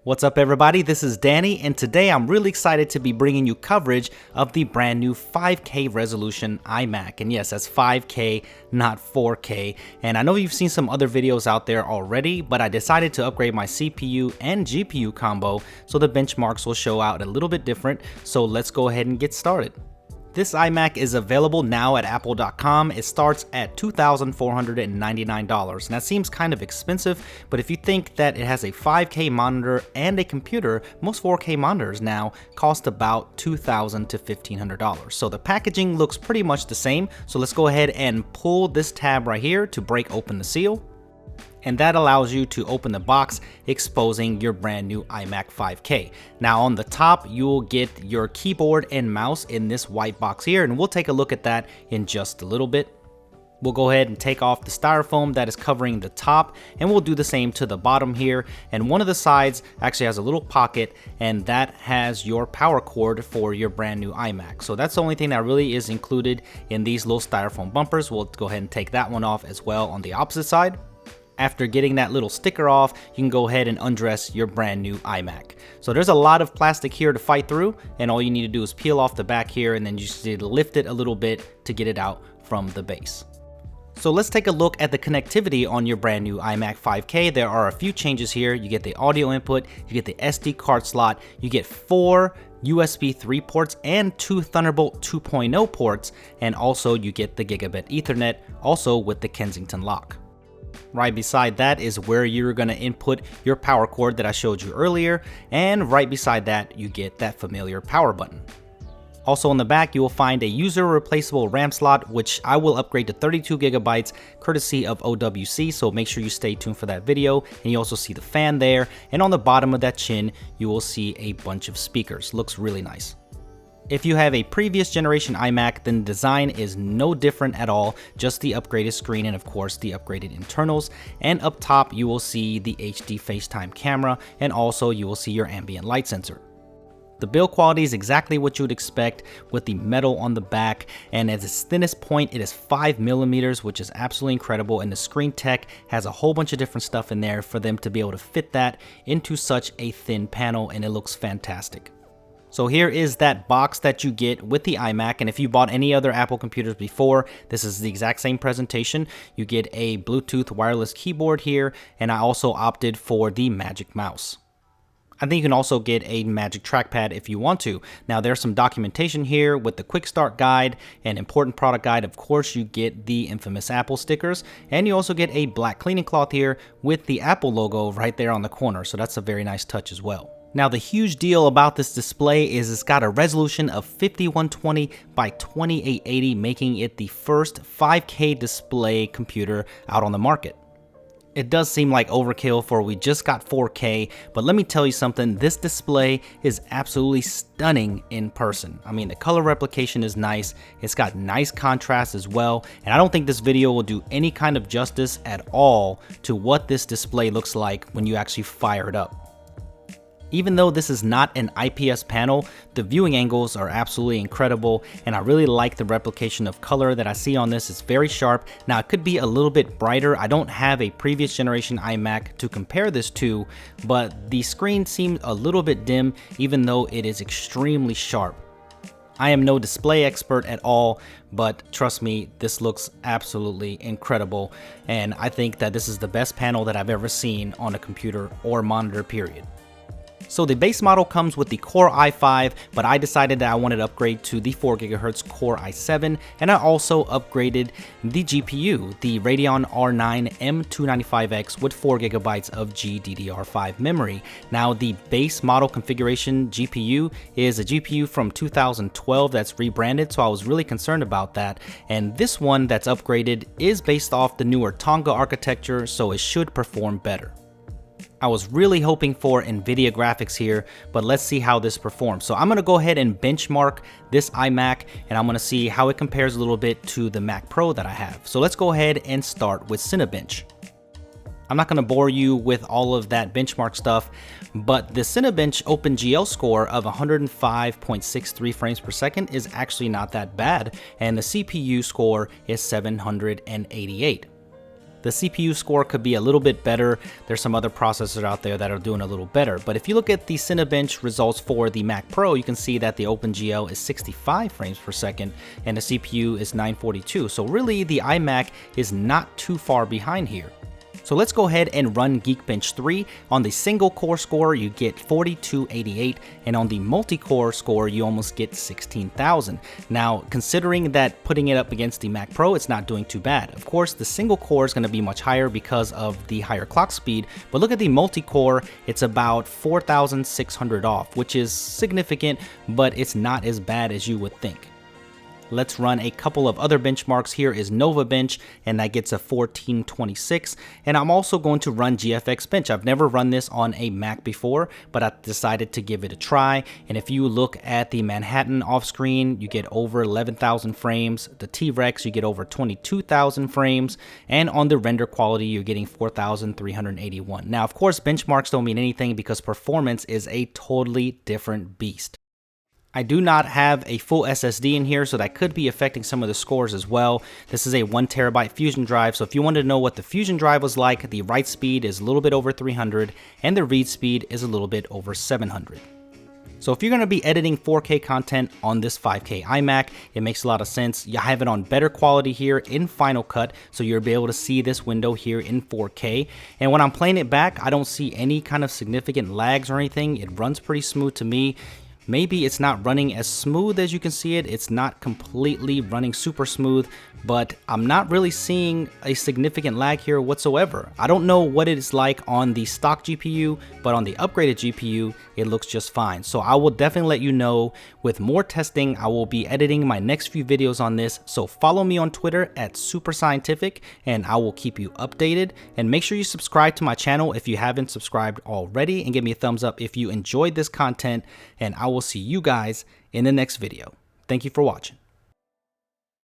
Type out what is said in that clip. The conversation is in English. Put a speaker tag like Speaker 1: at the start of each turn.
Speaker 1: What's up everybody, this is Danny, and today I'm really excited to be bringing you coverage of the brand new 5K resolution iMac. And yes, that's 5K, not 4K. And I know you've seen some other videos out there already, but I decided to upgrade my CPU and GPU combo so the benchmarks will show out a little bit different. So let's go ahead and get started. This iMac is available now at apple.com. It starts at $2,499, and that seems kind of expensive, but if you think that it has a 5K monitor and a computer, most 4K monitors now cost about $2,000 to $1,500. So the packaging looks pretty much the same. So let's go ahead and pull this tab right here to break open the seal. And that allows you to open the box, exposing your brand new iMac 5K. Now on the top, you will get your keyboard and mouse in this white box here, and we'll take a look at that in just a little bit. We'll go ahead and take off the styrofoam that is covering the top, and we'll do the same to the bottom here. And one of the sides actually has a little pocket, and that has your power cord for your brand new iMac. So that's the only thing that really is included in these little styrofoam bumpers. We'll go ahead and take that one off as well on the opposite side. After getting that little sticker off, you can go ahead and undress your brand new iMac. So there's a lot of plastic here to fight through, and all you need to do is peel off the back here, and then you just need to lift it a little bit to get it out from the base. So let's take a look at the connectivity on your brand new iMac 5K. There are a few changes here. You get the audio input, you get the SD card slot, you get 4 USB 3 ports and 2 Thunderbolt 2.0 ports, and also you get the Gigabit Ethernet, also with the Kensington lock. Right beside that is where you're going to input your power cord that I showed you earlier, and right beside that you get that familiar power button. Also on the back you will find a user replaceable RAM slot, which I will upgrade to 32 gigabytes courtesy of OWC, so make sure you stay tuned for that video. And you also see the fan there, and on the bottom of that chin you will see a bunch of speakers. Looks really nice. If you have a previous generation iMac, then the design is no different at all, just the upgraded screen and of course the upgraded internals. And up top you will see the HD FaceTime camera, and also you will see your ambient light sensor. The build quality is exactly what you would expect, with the metal on the back, and at its thinnest point it is 5mm, which is absolutely incredible. And the screen tech has a whole bunch of different stuff in there for them to be able to fit that into such a thin panel, and it looks fantastic. So here is that box that you get with the iMac, and if you bought any other Apple computers before, this is the exact same presentation. You get a Bluetooth wireless keyboard here, and I also opted for the Magic Mouse. I think you can also get a Magic Trackpad if you want to. Now there's some documentation here with the Quick Start Guide and Important Product Guide. Of course you get the infamous Apple stickers, and you also get a black cleaning cloth here with the Apple logo right there on the corner, so that's a very nice touch as well. Now the huge deal about this display is it's got a resolution of 5120 by 2880, making it the first 5K display computer out on the market. It does seem like overkill for we just got 4K, but let me tell you something, this display is absolutely stunning in person. I mean, the color replication is nice, it's got nice contrast as well, and I don't think this video will do any kind of justice at all to what this display looks like when you actually fire it up. Even though this is not an IPS panel, the viewing angles are absolutely incredible, and I really like the replication of color that I see on this. It's very sharp. Now it could be a little bit brighter. I don't have a previous generation iMac to compare this to, but the screen seems a little bit dim even though it is extremely sharp. I am no display expert at all, but trust me, this looks absolutely incredible, and I think that this is the best panel that I've ever seen on a computer or monitor, period. So the base model comes with the Core i5, but I decided that I wanted to upgrade to the 4GHz Core i7, and I also upgraded the GPU, the Radeon R9 M295X with 4GB of GDDR5 memory. Now the base model configuration GPU is a GPU from 2012 that's rebranded, so I was really concerned about that. And this one that's upgraded is based off the newer Tonga architecture, so it should perform better. I was really hoping for NVIDIA graphics here, but let's see how this performs. So I'm going to go ahead and benchmark this iMac, and I'm going to see how it compares a little bit to the Mac Pro that I have. So let's go ahead and start with Cinebench. I'm not going to bore you with all of that benchmark stuff, but the Cinebench OpenGL score of 105.63 frames per second is actually not that bad, and the CPU score is 788. the CPU score could be a little bit better. There's some other processors out there that are doing a little better. But if you look at the Cinebench results for the Mac Pro, you can see that the OpenGL is 65 frames per second and the CPU is 942. So really the iMac is not too far behind here. So let's go ahead and run Geekbench 3. On the single core score, you get 4288, and on the multi-core score, you almost get 16,000. Now, considering that putting it up against the Mac Pro, it's not doing too bad. Of course, the single core is going to be much higher because of the higher clock speed, but look at the multi-core, it's about 4,600 off, which is significant, but it's not as bad as you would think. Let's run a couple of other benchmarks. Here is Nova Bench, and that gets a 1426. And I'm also going to run GFX Bench. I've never run this on a Mac before, but I decided to give it a try. And if you look at the Manhattan off screen, you get over 11,000 frames. The T-Rex, you get over 22,000 frames. And on the render quality, you're getting 4,381. Now, of course, benchmarks don't mean anything because performance is a totally different beast. I do not have a full SSD in here, so that could be affecting some of the scores as well. This is a 1TB Fusion drive, so if you wanted to know what the Fusion drive was like, the write speed is a little bit over 300, and the read speed is a little bit over 700. So if you're going to be editing 4K content on this 5K iMac, it makes a lot of sense. You have it on better quality here in Final Cut, so you'll be able to see this window here in 4K. And when I'm playing it back, I don't see any kind of significant lags or anything. It runs pretty smooth to me. Maybe it's not running as smooth as you can see it. It's not completely running super smooth, but I'm not really seeing a significant lag here whatsoever. I don't know what it is like on the stock GPU, but on the upgraded GPU, it looks just fine. So I will definitely let you know with more testing. I will be editing my next few videos on this. So follow me on Twitter at SuperScientific, and I will keep you updated. And make sure you subscribe to my channel if you haven't subscribed already, and give me a thumbs up if you enjoyed this content, and I will see you guys in the next video. Thank you for watching.